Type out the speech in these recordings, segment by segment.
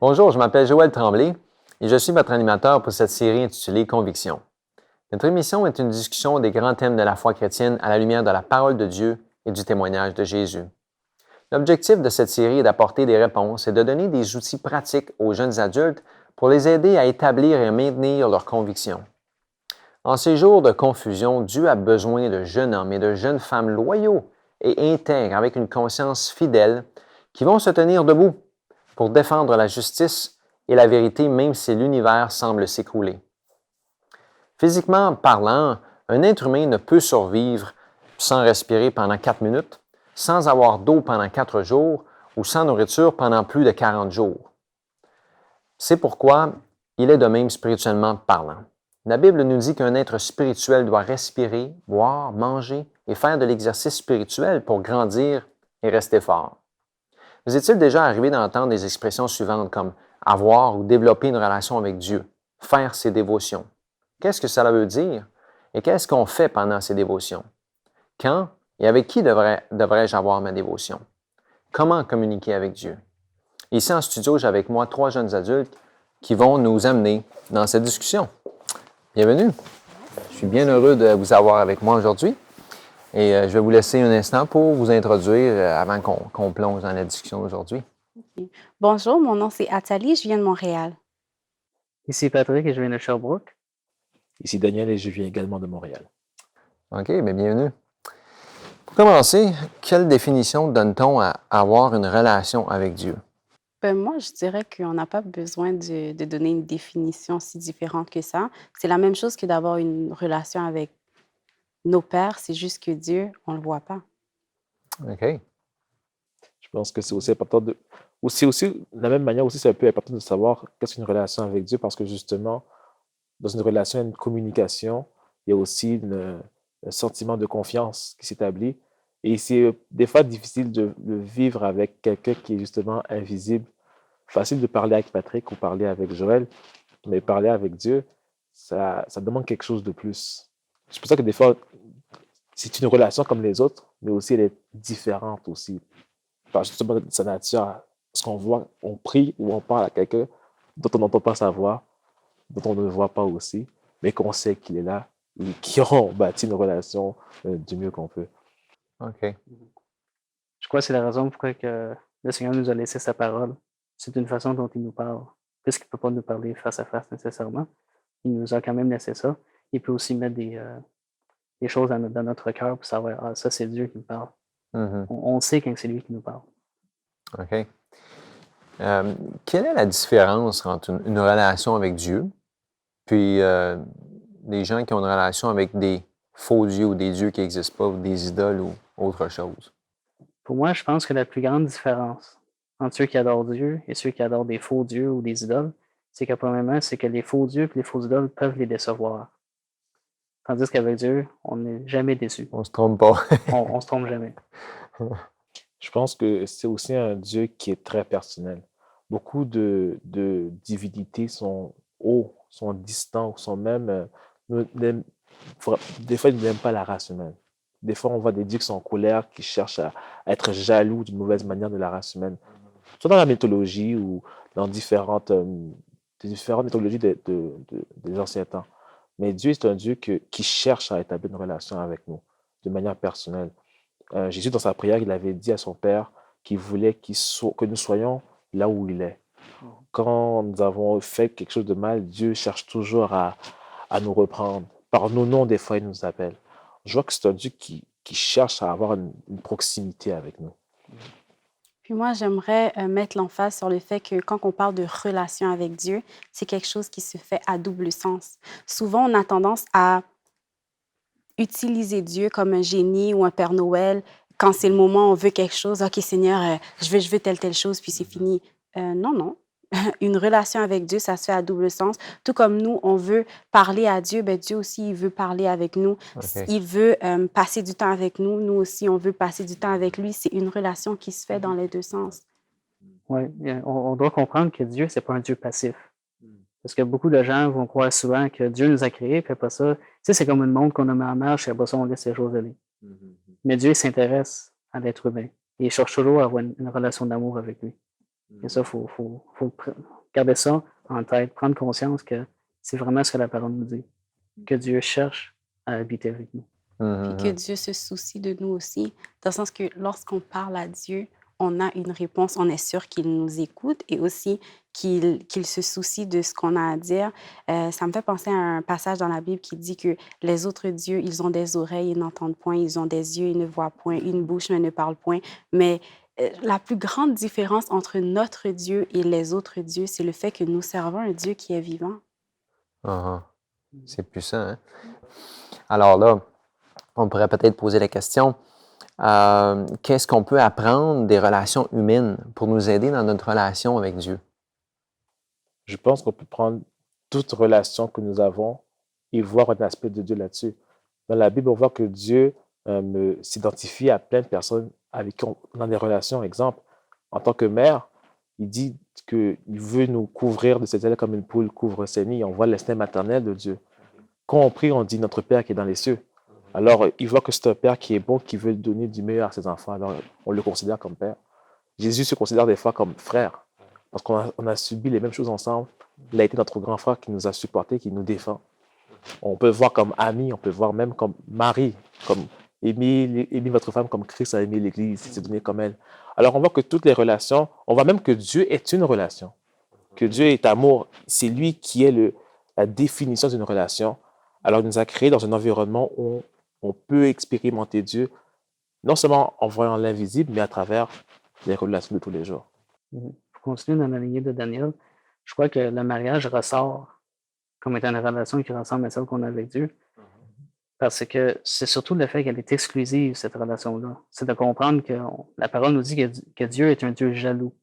Bonjour, je m'appelle Joël Tremblay et je suis votre animateur pour cette série intitulée Conviction. Notre émission est une discussion des grands thèmes de la foi chrétienne à la lumière de la parole de Dieu et du témoignage de Jésus. L'objectif de cette série est d'apporter des réponses et de donner des outils pratiques aux jeunes adultes pour les aider à établir et à maintenir leurs convictions. En ces jours de confusion, Dieu a besoin de jeunes hommes et de jeunes femmes loyaux et intègres avec une conscience fidèle qui vont se tenir debout pour défendre la justice et la vérité même si l'univers semble s'écrouler. Physiquement parlant, un être humain ne peut survivre sans respirer pendant 4 minutes, sans avoir d'eau pendant 4 jours ou sans nourriture pendant plus de 40 jours. C'est pourquoi il est de même spirituellement parlant. La Bible nous dit qu'un être spirituel doit respirer, boire, manger et faire de l'exercice spirituel pour grandir et rester fort. Vous est-il déjà arrivé d'entendre des expressions suivantes comme avoir ou développer une relation avec Dieu, faire ses dévotions? Qu'est-ce que cela veut dire et qu'est-ce qu'on fait pendant ces dévotions? Quand et avec qui devrais-je avoir ma dévotion? Comment communiquer avec Dieu? Ici en studio, j'ai avec moi 3 jeunes adultes qui vont nous amener dans cette discussion. Bienvenue. Je suis bien heureux de vous avoir avec moi aujourd'hui. Et je vais vous laisser un instant pour vous introduire avant qu'on plonge dans la discussion d'aujourd'hui. Okay. Bonjour, mon nom c'est Athalie, je viens de Montréal. Ici Patrick et je viens de Sherbrooke. Ici Daniel et je viens également de Montréal. OK, bien bienvenue. Pour commencer, quelle définition donne-t-on à avoir une relation avec Dieu? Moi, je dirais qu'on n'a pas besoin de donner une définition si différente que ça. C'est la même chose que d'avoir une relation avec nos pères, c'est juste que Dieu, on ne le voit pas. OK. Je pense que c'est aussi important de... Aussi, de la même manière, aussi, c'est un peu important de savoir qu'est-ce qu'une relation avec Dieu parce que justement, dans une relation, il y a une communication, il y a aussi un sentiment de confiance qui s'établit. Et c'est des fois difficile de vivre avec quelqu'un qui est justement invisible. Facile de parler avec Patrick ou parler avec Joël, mais parler avec Dieu, ça demande quelque chose de plus. C'est pour ça que des fois, c'est une relation comme les autres, mais aussi elle est différente aussi. Parce justement de sa nature, ce qu'on voit, on prie ou on parle à quelqu'un dont on n'entend pas sa voix, dont on ne voit pas aussi, mais qu'on sait qu'il est là et qui ont bâti une relation du mieux qu'on peut. OK. Je crois que c'est la raison pourquoi que le Seigneur nous a laissé sa parole. C'est une façon dont il nous parle. Puisqu'il ne peut pas nous parler face à face nécessairement, il nous a quand même laissé ça. Il peut aussi mettre des choses dans notre cœur pour savoir, ah, ça c'est Dieu qui nous parle. Mhm. On sait quand c'est lui qui nous parle. OK. Quelle est la différence entre une relation avec Dieu puis des gens qui ont une relation avec des faux dieux ou des dieux qui n'existent pas ou des idoles ou autre chose? Pour moi, je pense que la plus grande différence entre ceux qui adorent Dieu et ceux qui adorent des faux dieux ou des idoles, c'est que premièrement, c'est que les faux dieux et les faux idoles peuvent les décevoir. Tandis qu'avec Dieu, on n'est jamais déçu. On se trompe pas. On se trompe jamais. Je pense que c'est aussi un Dieu qui est très personnel. Beaucoup de divinités sont hauts, sont distants, sont même... des fois, ils n'aiment pas la race humaine. Des fois, on voit des dieux qui sont en colère, qui cherchent à être jaloux d'une mauvaise manière de la race humaine. Soit dans la mythologie ou dans différentes mythologies des anciens temps. Mais Dieu est un Dieu qui cherche à établir une relation avec nous de manière personnelle. Jésus, dans sa prière, il avait dit à son Père qu'il voulait que nous soyons là où il est. Quand nous avons fait quelque chose de mal, Dieu cherche toujours à nous reprendre. Par nos noms, des fois, il nous appelle. Je vois que c'est un Dieu qui cherche à avoir une proximité avec nous. Puis moi, j'aimerais mettre l'emphase sur le fait que quand on parle de relation avec Dieu, c'est quelque chose qui se fait à double sens. Souvent, on a tendance à utiliser Dieu comme un génie ou un Père Noël. Quand c'est le moment, on veut quelque chose. OK, Seigneur, je veux telle chose, puis c'est fini. Non, non. Une relation avec Dieu, ça se fait à double sens. Tout comme nous, on veut parler à Dieu, ben Dieu aussi, il veut parler avec nous. OK. Il veut passer du temps avec nous. Nous aussi, on veut passer du temps avec lui. C'est une relation qui se fait dans les deux sens. Oui, on doit comprendre que Dieu, c'est pas un Dieu passif. Parce que beaucoup de gens vont croire souvent que Dieu nous a créés, puis après ça, tu sais, c'est comme une montre qu'on a mis en marche, et après ça, on laisse les choses aller. Mais Dieu s'intéresse à l'être humain. Et il cherche toujours à avoir une relation d'amour avec lui. Et ça, faut garder ça en tête, prendre conscience que c'est vraiment ce que la parole nous dit, que Dieu cherche à habiter avec nous. Puis que Dieu se soucie de nous aussi, dans le sens que lorsqu'on parle à Dieu, on a une réponse, on est sûr qu'il nous écoute et aussi qu'il se soucie de ce qu'on a à dire. Ça me fait penser à un passage dans la Bible qui dit que les autres dieux, ils ont des oreilles et n'entendent point, ils ont des yeux et ne voient point, une bouche mais ne parlent point. Mais la plus grande différence entre notre Dieu et les autres dieux, c'est le fait que nous servons un Dieu qui est vivant. Uh-huh. C'est puissant, hein? Alors là, on pourrait peut-être poser la question, qu'est-ce qu'on peut apprendre des relations humaines pour nous aider dans notre relation avec Dieu? Je pense qu'on peut prendre toute relation que nous avons et voir un aspect de Dieu là-dessus. Dans la Bible, on voit que Dieu s'identifie à plein de personnes avec qui on a des relations. Exemple, en tant que mère, il dit qu'il veut nous couvrir de ses ailes comme une poule couvre ses nids. On voit l'instinct maternel de Dieu. Quand on prie, on dit notre Père qui est dans les cieux. Alors, il voit que c'est un Père qui est bon, qui veut donner du meilleur à ses enfants. Alors, on le considère comme Père. Jésus se considère des fois comme frère, parce qu'on a subi les mêmes choses ensemble. Il a été notre grand frère qui nous a supportés, qui nous défend. On peut voir comme ami, on peut voir même comme mari, comme aimer votre femme comme Christ a aimé l'Église, il s'est donné comme elle. Alors, on voit que toutes les relations, on voit même que Dieu est une relation, que Dieu est amour. C'est lui qui est la définition d'une relation. Alors, il nous a créés dans un environnement où on peut expérimenter Dieu, non seulement en voyant l'invisible, mais à travers les relations de tous les jours. Pour continuer dans la lignée de Daniel, je crois que le mariage ressort comme étant une relation qui ressemble à celle qu'on a avec Dieu. Parce que c'est surtout le fait qu'elle est exclusive, cette relation-là. C'est de comprendre que la parole nous dit que Dieu est un Dieu jaloux.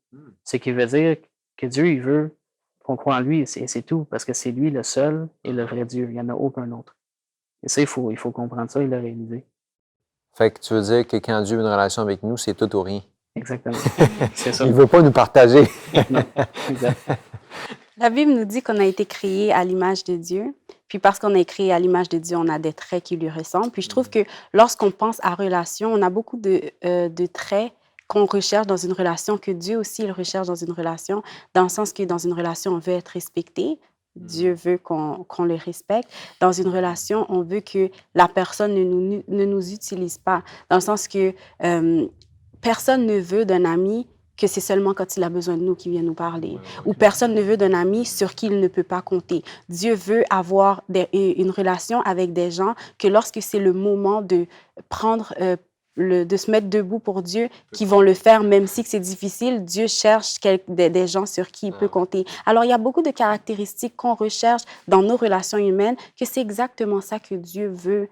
Ce qui veut dire que Dieu, il veut qu'on croit en lui, et c'est tout, parce que c'est lui le seul et le vrai Dieu. Il n'y en a aucun autre. Et ça, il faut comprendre ça et le réaliser. Fait que tu veux dire que quand Dieu veut une relation avec nous, c'est tout ou rien. Exactement. C'est ça. Il ne veut pas nous partager. Non, exact. La Bible nous dit qu'on a été créé à l'image de Dieu. Puis parce qu'on est créé à l'image de Dieu, on a des traits qui lui ressemblent. Puis je trouve que lorsqu'on pense à relation, on a beaucoup de traits qu'on recherche dans une relation, que Dieu aussi il recherche dans une relation, dans le sens que dans une relation, on veut être respecté. Dieu veut qu'on le respecte. Dans une relation, on veut que la personne ne nous utilise pas, dans le sens que personne ne veut d'un ami que c'est seulement quand il a besoin de nous qu'il vient nous parler. Ou personne ne veut d'un ami sur qui il ne peut pas compter. Dieu veut avoir une relation avec des gens que lorsque c'est le moment de prendre, de se mettre debout pour Dieu, qui vont le faire même si c'est difficile, Dieu cherche des gens sur qui il peut compter. Alors, il y a beaucoup de caractéristiques qu'on recherche dans nos relations humaines, que c'est exactement ça que Dieu veut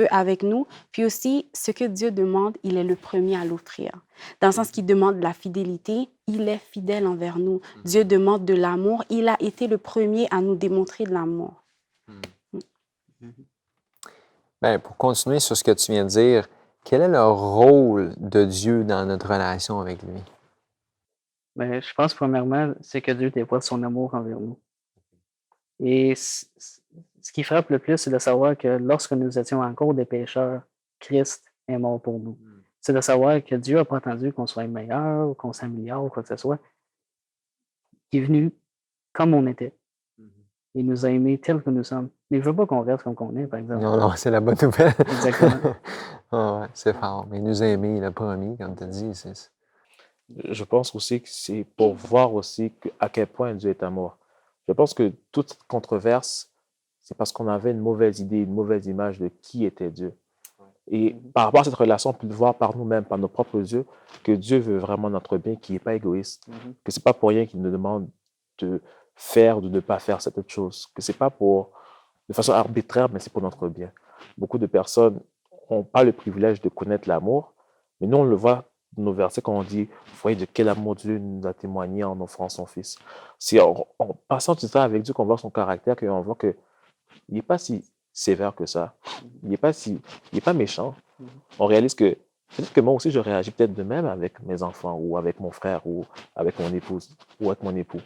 avec nous. Puis aussi, ce que Dieu demande, il est le premier à l'offrir. Dans le sens qu'il demande de la fidélité, il est fidèle envers nous. Dieu demande de l'amour, il a été le premier à nous démontrer de l'amour. Bien, pour continuer sur ce que tu viens de dire, quel est le rôle de Dieu dans notre relation avec lui? Mais je pense, premièrement, c'est que Dieu dévoile son amour envers nous. Et ce qui frappe le plus, c'est de savoir que lorsque nous étions encore des pécheurs, Christ est mort pour nous. C'est de savoir que Dieu n'a pas attendu qu'on soit meilleur, ou qu'on s'améliore, ou quoi que ce soit. Il est venu comme on était. Il nous a aimés tels que nous sommes. Mais il ne veut pas qu'on reste comme qu'on est, par exemple. Non, c'est la bonne nouvelle. Exactement. Oh, ouais, c'est fort. Mais il nous a aimés, il a promis, comme tu as dit. Je pense aussi que c'est pour voir aussi à quel point Dieu est amour. Je pense que toute controverse, c'est parce qu'on avait une mauvaise idée, une mauvaise image de qui était Dieu. Et par rapport à cette relation, on peut le voir par nous-mêmes, par nos propres yeux, que Dieu veut vraiment notre bien, qu'il n'est pas égoïste, que ce n'est pas pour rien qu'il nous demande de faire ou de ne pas faire cette autre chose, que ce n'est pas de façon arbitraire, mais c'est pour notre bien. Beaucoup de personnes n'ont pas le privilège de connaître l'amour, mais nous, on le voit dans nos versets quand on dit, vous voyez de quel amour Dieu nous a témoigné en offrant son Fils. C'est en passant du temps avec Dieu qu'on voit son caractère, qu'on voit qu'il n'est pas si sévère que ça. Il n'est pas méchant. On réalise que peut-être que moi aussi, je réagis peut-être de même avec mes enfants ou avec mon frère ou avec mon épouse ou avec mon époux.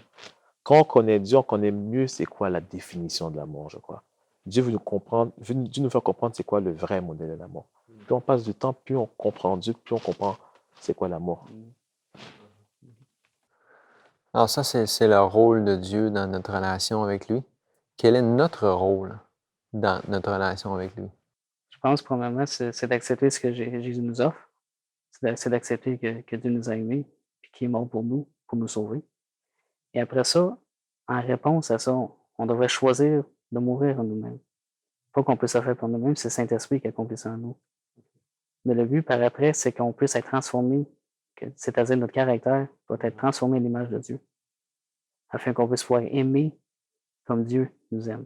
Quand on connaît Dieu, on connaît mieux c'est quoi la définition de l'amour, je crois. Dieu veut nous faire comprendre c'est quoi le vrai modèle de l'amour. Plus on passe du temps, plus on comprend Dieu, plus on comprend c'est quoi l'amour. Alors ça, c'est le rôle de Dieu dans notre relation avec lui. Quel est notre rôle dans notre relation avec lui? Je pense, premièrement, c'est d'accepter ce que Jésus nous offre. C'est d'accepter que Dieu nous a aimés, puis qu'il est mort pour nous sauver. Et après ça, en réponse à ça, on devrait choisir de mourir en nous-mêmes. Pas qu'on puisse le faire pour nous-mêmes, c'est le Saint-Esprit qui accomplit ça en nous. Mais le but par après, c'est qu'on puisse être transformé, c'est-à-dire notre caractère doit être transformé à l'image de Dieu, afin qu'on puisse pouvoir aimer comme Dieu nous aime.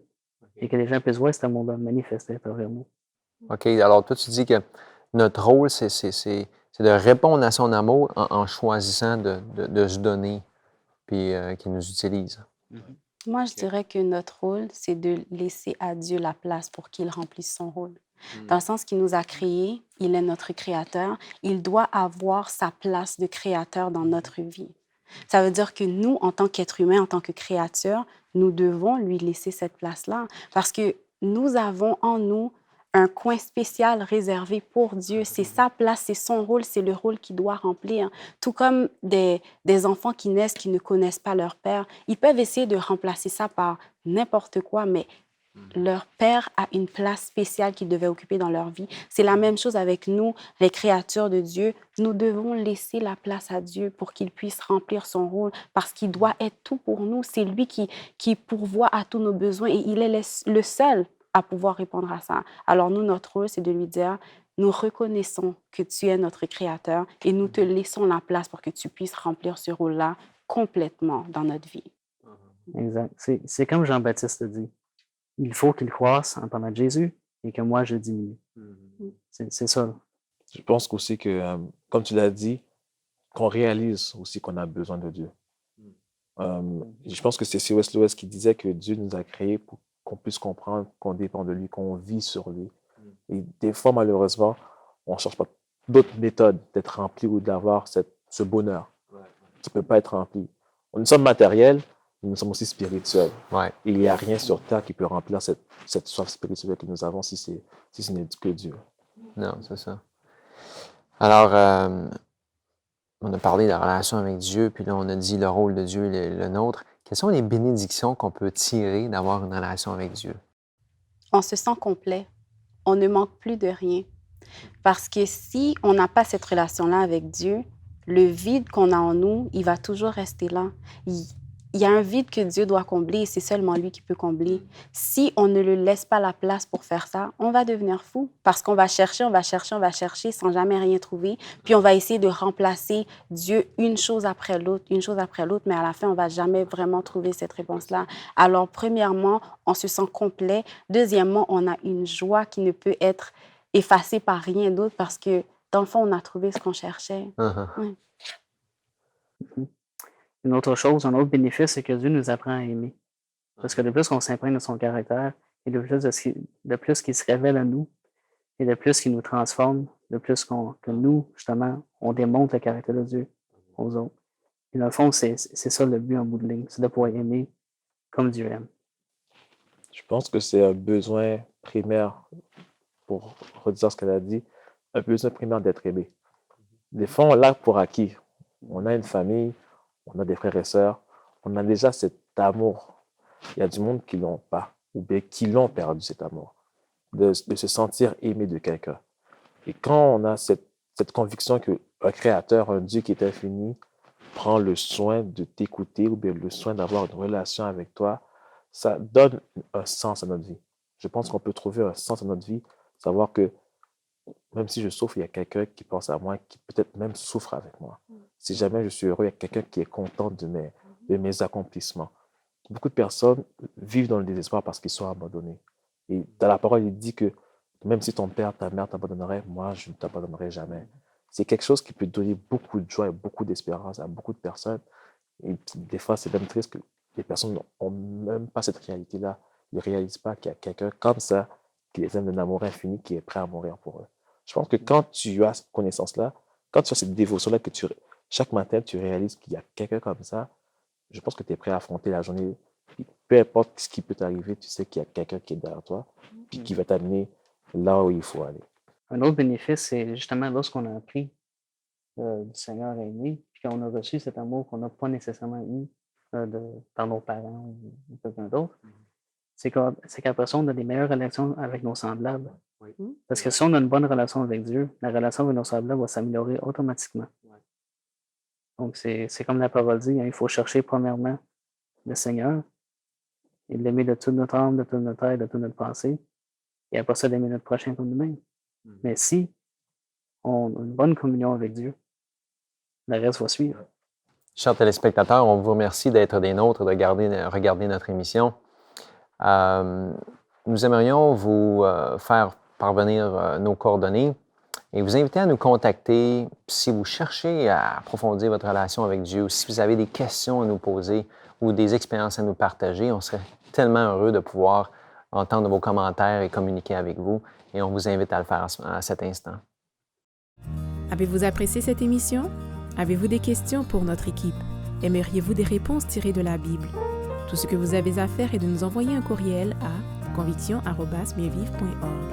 Et que les gens puissent voir cet amour-là manifesté à travers nous. OK, alors toi, tu dis que notre rôle, c'est de répondre à son amour en choisissant de se donner, puis qu'il nous utilise. Moi, je dirais que notre rôle, c'est de laisser à Dieu la place pour qu'il remplisse son rôle. Dans le sens qu'il nous a créés, il est notre créateur, il doit avoir sa place de créateur dans notre vie. Ça veut dire que nous, en tant qu'être humain, en tant que créature, nous devons lui laisser cette place-là parce que nous avons en nous un coin spécial réservé pour Dieu. C'est sa place, c'est son rôle, c'est le rôle qu'il doit remplir. Tout comme des enfants qui naissent, qui ne connaissent pas leur père, ils peuvent essayer de remplacer ça par n'importe quoi, mais leur père a une place spéciale qu'il devait occuper dans leur vie. C'est la même chose avec nous, les créatures de Dieu. Nous devons laisser la place à Dieu pour qu'il puisse remplir son rôle parce qu'il doit être tout pour nous. C'est lui qui pourvoit à tous nos besoins et il est le seul à pouvoir répondre à ça. Alors nous, notre rôle, c'est de lui dire, nous reconnaissons que tu es notre créateur et nous te laissons la place pour que tu puisses remplir ce rôle-là complètement dans notre vie. Exact. C'est comme Jean-Baptiste dit. Il faut qu'il croisse en parlant de Jésus et que moi, je diminue. C'est ça. Je pense aussi que, comme tu l'as dit, qu'on réalise aussi qu'on a besoin de Dieu. Je pense que c'est C.S. Lewis qui disait que Dieu nous a créés pour qu'on puisse comprendre qu'on dépend de lui, qu'on vit sur lui. Et des fois, malheureusement, on ne cherche pas d'autres méthodes d'être rempli ou d'avoir ce bonheur. Ça ne peut pas être rempli. Nous sommes matériels, mais nous sommes aussi spirituels. Ouais. Il n'y a rien sur terre qui peut remplir cette soif spirituelle que nous avons si ce n'est que Dieu. Non, c'est ça. Alors, on a parlé de la relation avec Dieu, puis là, on a dit le rôle de Dieu et le nôtre. Quelles sont les bénédictions qu'on peut tirer d'avoir une relation avec Dieu? On se sent complet. On ne manque plus de rien. Parce que si on n'a pas cette relation-là avec Dieu, le vide qu'on a en nous, il va toujours rester là. Il y a un vide que Dieu doit combler et c'est seulement lui qui peut combler. Si on ne le laisse pas la place pour faire ça, on va devenir fou parce qu'on va chercher, on va chercher, on va chercher sans jamais rien trouver. Puis on va essayer de remplacer Dieu une chose après l'autre, mais à la fin, on va jamais vraiment trouver cette réponse-là. Alors, premièrement, on se sent complet. Deuxièmement, on a une joie qui ne peut être effacée par rien d'autre parce que, dans le fond, on a trouvé ce qu'on cherchait. Oui. Une autre chose, un autre bénéfice, c'est que Dieu nous apprend à aimer. Parce que de plus qu'on s'imprègne de son caractère, et de plus qu'il se révèle à nous, et de plus qu'il nous transforme, de plus que nous, justement, on démontre le caractère de Dieu aux autres. Et dans le fond, c'est ça le but en bout de ligne, c'est de pouvoir aimer comme Dieu aime. Je pense que c'est un besoin primaire, pour redire ce qu'elle a dit, un besoin primaire d'être aimé. Des fois, on l'a pour acquis. On a une famille, on a des frères et sœurs, on a déjà cet amour. Il y a du monde qui ne l'ont pas, ou bien qui l'ont perdu, cet amour, de se sentir aimé de quelqu'un. Et quand on a cette conviction qu'un créateur, un Dieu qui est infini, prend le soin de t'écouter ou bien le soin d'avoir une relation avec toi, ça donne un sens à notre vie. Je pense qu'on peut trouver un sens à notre vie, savoir que même si je souffre, il y a quelqu'un qui pense à moi, qui peut-être même souffre avec moi. Si jamais je suis heureux, il y a quelqu'un qui est content de mes accomplissements. Beaucoup de personnes vivent dans le désespoir parce qu'ils sont abandonnés. Et dans la parole, il dit que même si ton père, ta mère t'abandonneraient, moi, je ne t'abandonnerai jamais. C'est quelque chose qui peut donner beaucoup de joie et beaucoup d'espérance à beaucoup de personnes. Et des fois, c'est même triste que les personnes n'ont même pas cette réalité-là. Ils ne réalisent pas qu'il y a quelqu'un comme ça qui les aime d'un amour infini, qui est prêt à mourir pour eux. Je pense que quand tu as cette connaissance-là, quand tu as cette dévotion-là, que chaque matin, tu réalises qu'il y a quelqu'un comme ça, je pense que tu es prêt à affronter la journée. Puis, peu importe ce qui peut t'arriver, tu sais qu'il y a quelqu'un qui est derrière toi, puis qui va t'amener là où il faut aller. Un autre bénéfice, c'est justement lorsqu'on a appris du Seigneur à aimer, puis puis on a reçu cet amour qu'on n'a pas nécessairement eu par nos parents ou quelqu'un d'autre, c'est qu'après ça, on a des meilleures relations avec nos semblables. Parce que si on a une bonne relation avec Dieu, la relation avec nos semblables va s'améliorer automatiquement. Donc, c'est comme la parole dit, hein, il faut chercher premièrement le Seigneur et l'aimer de toute notre âme, de toute notre tête, de toute notre pensée, et après ça, d'aimer notre prochain comme nous-mêmes. Mais si on a une bonne communion avec Dieu, le reste va suivre. Chers téléspectateurs, on vous remercie d'être des nôtres, de regarder notre émission. Nous aimerions vous faire parvenir nos coordonnées et vous inviter à nous contacter si vous cherchez à approfondir votre relation avec Dieu ou si vous avez des questions à nous poser ou des expériences à nous partager. On serait tellement heureux de pouvoir entendre vos commentaires et communiquer avec vous et on vous invite à le faire à cet instant. Avez-vous apprécié cette émission? Avez-vous des questions pour notre équipe? Aimeriez-vous des réponses tirées de la Bible? Tout ce que vous avez à faire est de nous envoyer un courriel à conviction@mieuxvivre.org.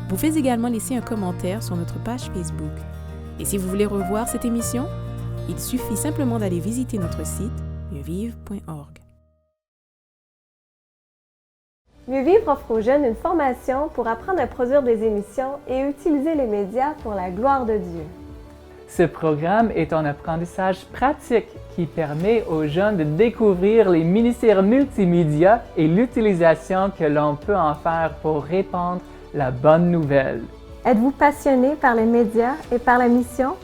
Vous pouvez également laisser un commentaire sur notre page Facebook. Et si vous voulez revoir cette émission, il suffit simplement d'aller visiter notre site mieuxvivre.org. Mieux Vivre offre aux jeunes une formation pour apprendre à produire des émissions et utiliser les médias pour la gloire de Dieu. Ce programme est un apprentissage pratique qui permet aux jeunes de découvrir les ministères multimédia et l'utilisation que l'on peut en faire pour répandre la bonne nouvelle. Êtes-vous passionné par les médias et par la mission?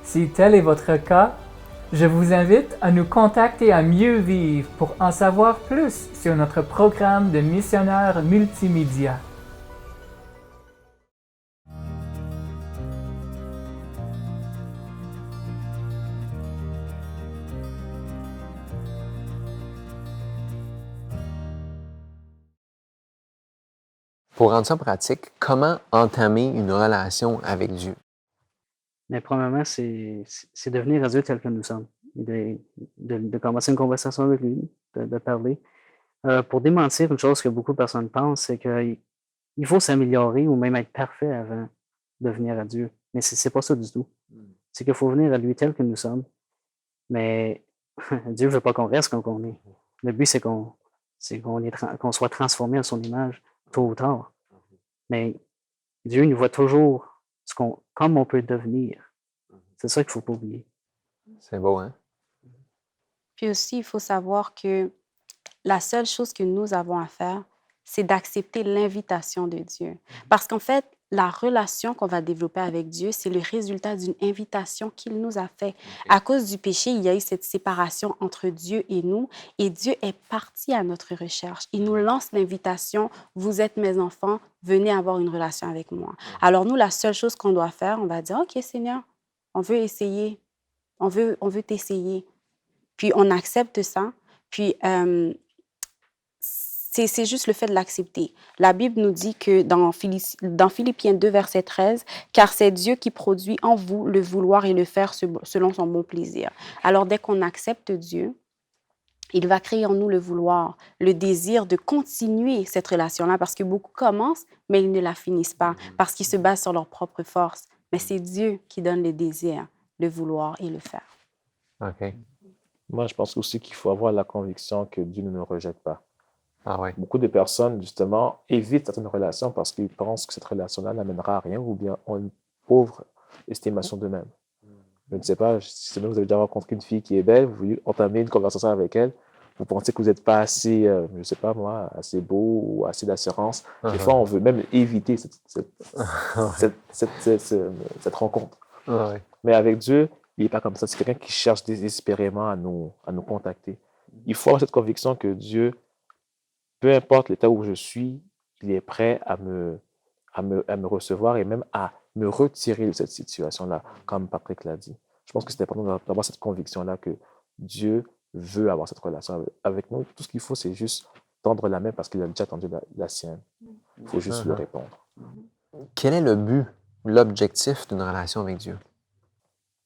Si tel est votre cas, je vous invite à nous contacter à Mieux Vivre pour en savoir plus sur notre programme de missionnaires multimédia. Pour rendre ça pratique, comment entamer une relation avec Dieu? Mais premièrement, c'est de venir à Dieu tel que nous sommes. Et de commencer une conversation avec lui, de parler. Pour démentir une chose que beaucoup de personnes pensent, c'est qu'il faut s'améliorer ou même être parfait avant de venir à Dieu. Mais c'est pas ça du tout. C'est qu'il faut venir à lui tel que nous sommes. Mais Dieu ne veut pas qu'on reste comme on est. Le but, c'est qu'on soit transformé à son image, tôt ou tard. Mais Dieu nous voit toujours comme on peut devenir. C'est ça qu'il ne faut pas oublier. C'est beau, hein? Puis aussi, il faut savoir que la seule chose que nous avons à faire, c'est d'accepter l'invitation de Dieu. Parce qu'en fait, la relation qu'on va développer avec Dieu, c'est le résultat d'une invitation qu'il nous a faite. À cause du péché, il y a eu cette séparation entre Dieu et nous, et Dieu est parti à notre recherche. Il nous lance l'invitation, « Vous êtes mes enfants, venez avoir une relation avec moi. » Alors nous, la seule chose qu'on doit faire, on va dire, « OK, Seigneur, on veut essayer, on veut t'essayer. » Puis on accepte ça, puis c'est juste le fait de l'accepter. La Bible nous dit que dans Philippiens 2, verset 13, « Car c'est Dieu qui produit en vous le vouloir et le faire selon son bon plaisir. » Alors, dès qu'on accepte Dieu, il va créer en nous le vouloir, le désir de continuer cette relation-là, parce que beaucoup commencent, mais ils ne la finissent pas, parce qu'ils se basent sur leur propre force. Mais c'est Dieu qui donne le désir, le vouloir et le faire. OK. Moi, je pense aussi qu'il faut avoir la conviction que Dieu ne nous rejette pas. Ah ouais. Beaucoup de personnes, justement, évitent certaines relations parce qu'ils pensent que cette relation-là n'amènera à rien ou bien ont une pauvre estimation d'eux-mêmes. Je ne sais pas, si vous avez déjà rencontré une fille qui est belle, vous voulez entamer une conversation avec elle, vous pensez que vous n'êtes pas assez, je ne sais pas moi, assez beau ou assez d'assurance. Des fois, on veut même éviter cette rencontre. Ouais. Mais avec Dieu, il n'est pas comme ça. C'est quelqu'un qui cherche désespérément à nous contacter. Il faut avoir cette conviction que Dieu, peu importe l'état où je suis, il est prêt à me recevoir et même à me retirer de cette situation-là, comme Patrick l'a dit. Je pense que c'est important d'avoir cette conviction-là que Dieu veut avoir cette relation avec nous. Tout ce qu'il faut, c'est juste tendre la main parce qu'il a déjà tendu la sienne. Il faut juste lui répondre. Quel est le but, l'objectif d'une relation avec Dieu?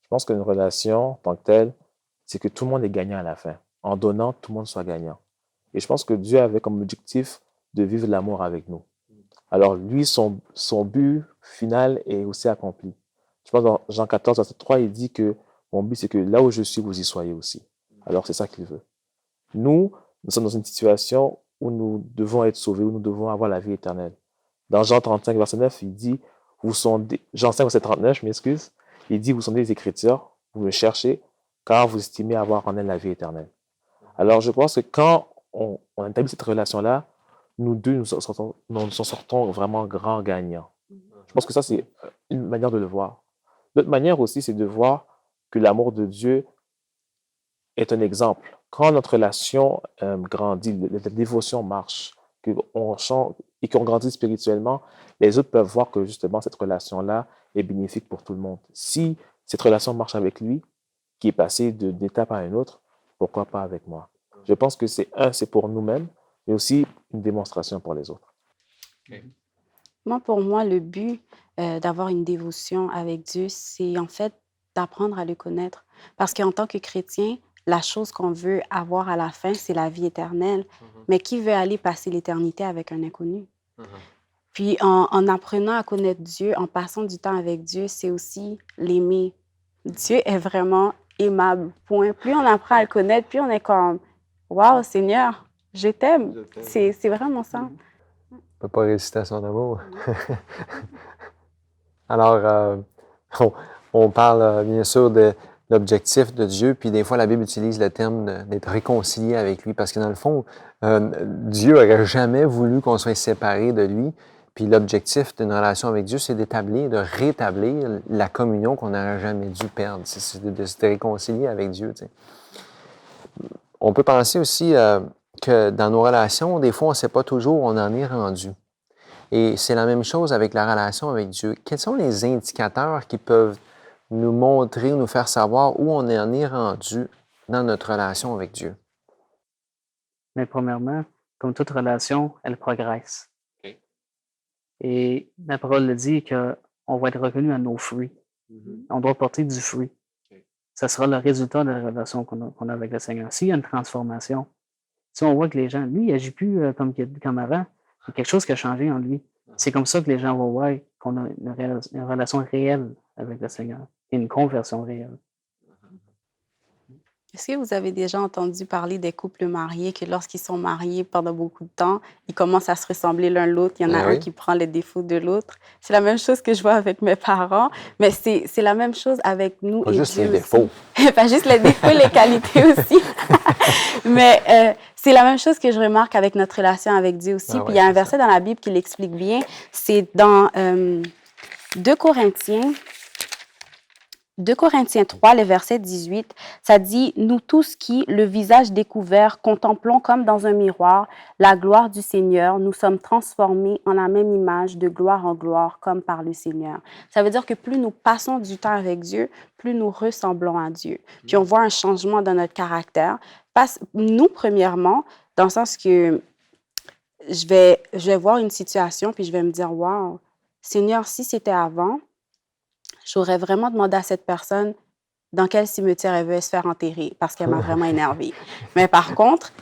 Je pense qu'une relation, en tant que telle, c'est que tout le monde est gagnant à la fin. En donnant, tout le monde soit gagnant. Et je pense que Dieu avait comme objectif de vivre l'amour avec nous. Alors lui, son but final est aussi accompli. Je pense dans Jean 14, verset 3, il dit que Mon but, c'est que là où je suis, vous y soyez aussi. Alors, c'est ça qu'il veut. Nous sommes dans une situation où nous devons être sauvés, où nous devons avoir la vie éternelle. Dans Jean 35, verset 9, il dit, Jean 5, verset 39, je m'excuse, il dit, vous sondez les Écritures, vous me cherchez, car vous estimez avoir en elle la vie éternelle. Alors, je pense que quand on établit cette relation-là, nous deux, nous en sortons vraiment grands gagnants. Je pense que ça, c'est une manière de le voir. L'autre manière aussi, c'est de voir que l'amour de Dieu est un exemple. Quand notre relation grandit, la dévotion marche, qu'on chante et qu'on grandit spirituellement, les autres peuvent voir que justement cette relation-là est bénéfique pour tout le monde. Si cette relation marche avec lui, qui est passée d'une étape à une autre, pourquoi pas avec moi? Je pense que c'est pour nous-mêmes, mais aussi une démonstration pour les autres. Pour moi, le but d'avoir une dévotion avec Dieu, c'est en fait d'apprendre à le connaître. Parce qu'en tant que chrétien, la chose qu'on veut avoir à la fin, c'est la vie éternelle. Mais qui veut aller passer l'éternité avec un inconnu? Puis en apprenant à connaître Dieu, en passant du temps avec Dieu, c'est aussi l'aimer. Dieu est vraiment aimable, point. Plus on apprend à le connaître, plus on est comme « Wow, Seigneur, je t'aime ». C'est vraiment ça. On ne peut pas résister à son amour. Alors, on parle bien sûr de l'objectif de Dieu, puis des fois la Bible utilise le terme d'être réconcilié avec lui, parce que dans le fond, Dieu n'aurait jamais voulu qu'on soit séparés de lui, puis l'objectif d'une relation avec Dieu, c'est de rétablir la communion qu'on n'aurait jamais dû perdre, c'est de se réconcilier avec Dieu. Tu sais. On peut penser aussi que dans nos relations, des fois, on ne sait pas toujours où on en est rendu. Et c'est la même chose avec la relation avec Dieu. Quels sont les indicateurs qui peuvent nous montrer ou nous faire savoir où on en est rendu dans notre relation avec Dieu? Mais premièrement, comme toute relation, elle progresse. Okay. Et la parole le dit qu'on va être reconnu à nos fruits. On doit porter du fruit. Okay. Ça sera le résultat de la relation qu'on a avec le Seigneur. S'il y a une transformation, si on voit que les gens, lui, il n'agit plus comme avant, il y a quelque chose qui a changé en lui. C'est comme ça que les gens vont voir qu'on a une relation réelle avec le Seigneur et une conversion réelle. Est-ce que vous avez déjà entendu parler des couples mariés que lorsqu'ils sont mariés pendant beaucoup de temps, ils commencent à se ressembler l'un l'autre? Il y en a un qui prend les défauts de l'autre. C'est la même chose que je vois avec mes parents, mais c'est la même chose avec nous et Dieu aussi. Pas juste les défauts. Pas juste les défauts, les qualités aussi. Mais c'est la même chose que je remarque avec notre relation avec Dieu aussi. Puis il y a un verset dans la Bible qui l'explique bien. C'est dans 2 Corinthiens 3, le verset 18, ça dit « Nous tous qui, le visage découvert, contemplons comme dans un miroir la gloire du Seigneur, nous sommes transformés en la même image de gloire en gloire, comme par le Seigneur. » Ça veut dire que plus nous passons du temps avec Dieu, plus nous ressemblons à Dieu. Puis on voit un changement dans notre caractère. Nous, premièrement, dans le sens que je vais voir une situation, puis je vais me dire « Wow, Seigneur, si c'était avant, j'aurais vraiment demandé à cette personne dans quel cimetière elle veut se faire enterrer parce qu'elle m'a vraiment énervée. Mais par contre,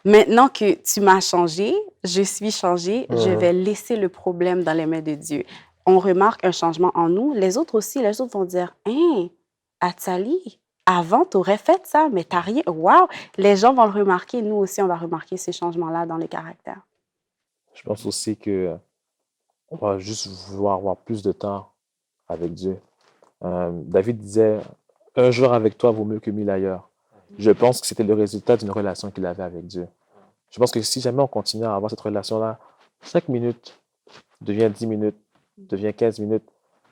maintenant que tu m'as changé, je suis changée, je vais laisser le problème dans les mains de Dieu. On remarque un changement en nous. Les autres aussi, les autres vont dire « Hein, Atsali, avant, tu aurais fait ça, mais tu n'as rien. Wow! » Les gens vont le remarquer. Nous aussi, on va remarquer ces changements-là dans le caractère. Je pense aussi qu'on va juste vouloir avoir plus de temps avec Dieu. David disait « Un jour avec toi vaut mieux que 1000 ailleurs ». Je pense que c'était le résultat d'une relation qu'il avait avec Dieu. Je pense que si jamais on continue à avoir cette relation-là, 5 minutes devient 10 minutes, devient 15 minutes,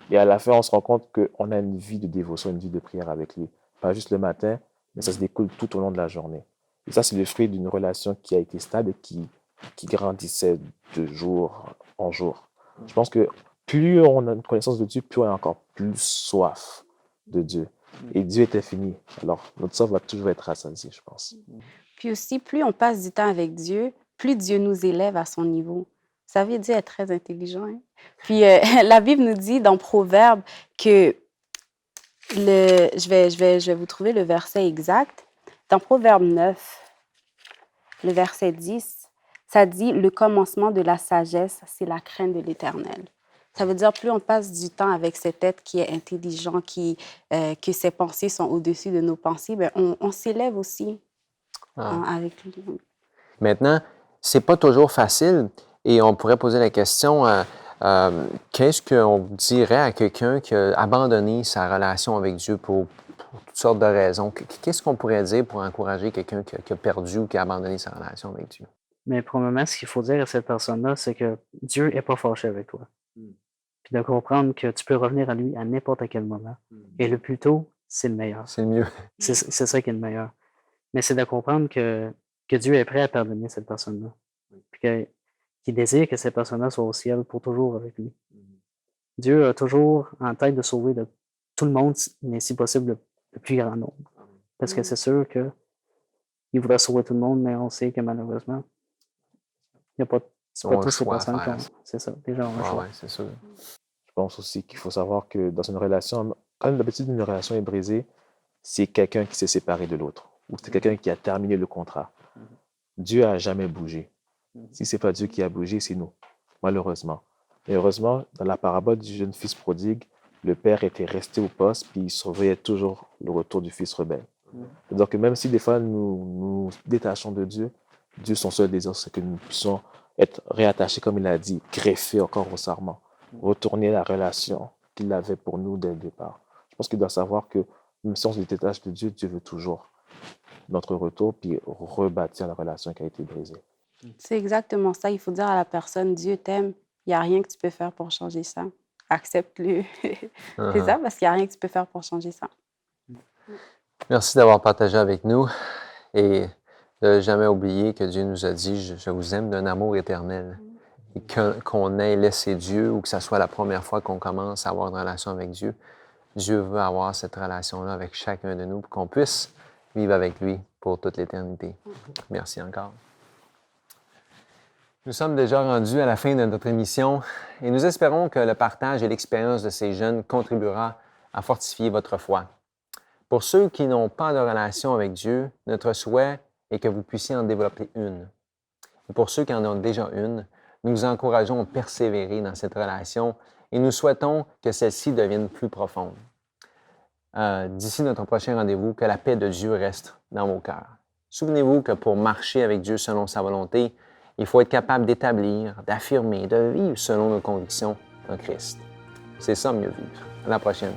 et à la fin, on se rend compte qu'on a une vie de dévotion, une vie de prière avec lui. Pas juste le matin, mais ça se découle tout au long de la journée. Et ça, c'est le fruit d'une relation qui a été stable et qui grandissait de jour en jour. Je pense que plus on a une connaissance de Dieu, plus on a encore plus soif de Dieu. Et Dieu est infini. Alors, notre soif va toujours être rassasiée, je pense. Puis aussi, plus on passe du temps avec Dieu, plus Dieu nous élève à son niveau. Vous savez, Dieu est très intelligent. Hein? Puis la Bible nous dit dans Proverbes que, je vais vous trouver le verset exact. Dans Proverbe 9, le verset 10, ça dit « Le commencement de la sagesse, c'est la crainte de l'Éternel. » Ça veut dire plus on passe du temps avec cet être qui est intelligent, que ses pensées sont au-dessus de nos pensées, bien, on s'élève aussi avec lui. Maintenant, c'est pas toujours facile et on pourrait poser la question qu'est-ce qu'on dirait à quelqu'un qui a abandonné sa relation avec Dieu pour toutes sortes de raisons? Qu'est-ce qu'on pourrait dire pour encourager quelqu'un qui a perdu ou qui a abandonné sa relation avec Dieu? Mais premièrement, ce qu'il faut dire à cette personne-là, c'est que Dieu n'est pas fâché avec toi. Puis de comprendre que tu peux revenir à lui à n'importe quel moment. Et le plus tôt, c'est le meilleur. C'est le mieux. C'est ça qui est le meilleur. Mais c'est de comprendre que Dieu est prêt à pardonner cette personne-là. Puis qu'il désire que cette personne-là soit au ciel pour toujours avec lui. Dieu a toujours en tête de sauver tout le monde, mais si possible, le plus grand nombre. Parce que c'est sûr qu'il voudrait sauver tout le monde, mais on sait que malheureusement, il n'y a pas toutes ces personnes qui ont. C'est ça, les gens ont un choix. Ouais, c'est sûr. Je pense aussi qu'il faut savoir que dans une relation, quand d'habitude une relation est brisée, c'est quelqu'un qui s'est séparé de l'autre ou c'est quelqu'un qui a terminé le contrat. Dieu n'a jamais bougé. Si ce n'est pas Dieu qui a bougé, c'est nous, malheureusement. Et heureusement, dans la parabole du jeune fils prodigue, le père était resté au poste puis il surveillait toujours le retour du fils rebelle. C'est-à-dire que même si des fois nous détachons de Dieu, Dieu, son seul désir, c'est que nous puissions être réattachés, comme il a dit, greffés encore au sarment, retourner la relation qu'il avait pour nous dès le départ. Je pense qu'il doit savoir que même si on se détache de Dieu, Dieu veut toujours notre retour puis rebâtir la relation qui a été brisée. C'est exactement ça. Il faut dire à la personne, Dieu t'aime, il n'y a rien que tu peux faire pour changer ça. Accepte-le. C'est ça, parce qu'il n'y a rien que tu peux faire pour changer ça. Merci d'avoir partagé avec nous et de ne jamais oublier que Dieu nous a dit « Je vous aime d'un amour éternel ». Et qu'on ait laissé Dieu ou que ce soit la première fois qu'on commence à avoir une relation avec Dieu, Dieu veut avoir cette relation-là avec chacun de nous pour qu'on puisse vivre avec lui pour toute l'éternité. Merci encore. Nous sommes déjà rendus à la fin de notre émission et nous espérons que le partage et l'expérience de ces jeunes contribuera à fortifier votre foi. Pour ceux qui n'ont pas de relation avec Dieu, notre souhait est que vous puissiez en développer une. Et pour ceux qui en ont déjà une, nous vous encourageons à persévérer dans cette relation et nous souhaitons que celle-ci devienne plus profonde. D'ici notre prochain rendez-vous, que la paix de Dieu reste dans vos cœurs. Souvenez-vous que pour marcher avec Dieu selon sa volonté, il faut être capable d'établir, d'affirmer, de vivre selon nos convictions en Christ. C'est ça mieux vivre. À la prochaine.